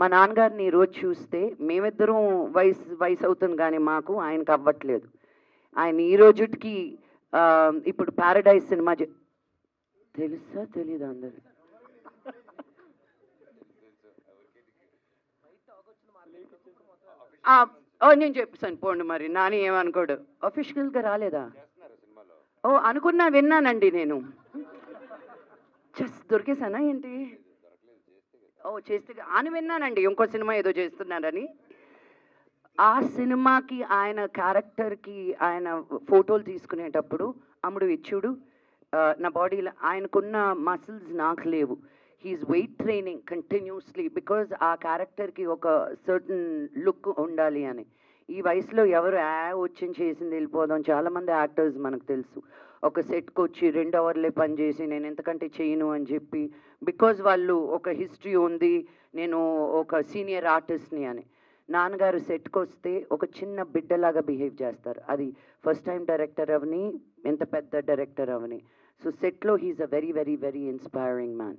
మా నాన్నగారిని ఈరోజు చూస్తే మేమిద్దరం వయసు అవుతుంది కానీ మాకు ఆయనకు అవ్వట్లేదు. ఆయన ఈ రోజుకి ఇప్పుడు ప్యారడైజ్ సినిమా తెలుసా తెలీదా అందరు? నేను చెప్పాను పోండి, మరి నాని ఏమనుకోడు. అఫీషియల్గా రాలేదా? ఓ అనుకున్నా, విన్నానండి నేను. చెస్ దొరికేసానా ఏంటి? ఓ చేస్తే అని విన్నానండి, ఇంకో సినిమా ఏదో చేస్తున్నారని. ఆ సినిమాకి ఆయన క్యారెక్టర్కి ఆయన ఫోటోలు తీసుకునేటప్పుడు అమ్ముడు ఇచ్చుడు నా బాడీలో ఆయనకున్న మసిల్స్ నాకు లేవు. He's weight training continuously because ఆ క్యారెక్టర్కి ఒక సర్టన్ లుక్ ఉండాలి అని. ఈ వయసులో ఎవరు వచ్చి చేసింది వెళ్ళిపోదాం. చాలామంది యాక్టర్స్ మనకు తెలుసు ఒక సెట్కి వచ్చి 2 అవర్లే పనిచేసి నేను ఎంతకంటే చేయను అని చెప్పి, బికాజ్ వాళ్ళు ఒక హిస్టరీ ఉంది, నేను ఒక సీనియర్ ఆర్టిస్ట్ని అని. నాన్నగారు సెట్కి వస్తే ఒక చిన్న బిడ్డలాగా బిహేవ్ చేస్తారు. అది ఫస్ట్ టైం డైరెక్టర్ అవని, ఎంత పెద్ద డైరెక్టర్ అవని. సో సెట్లో he's a very very very inspiring man.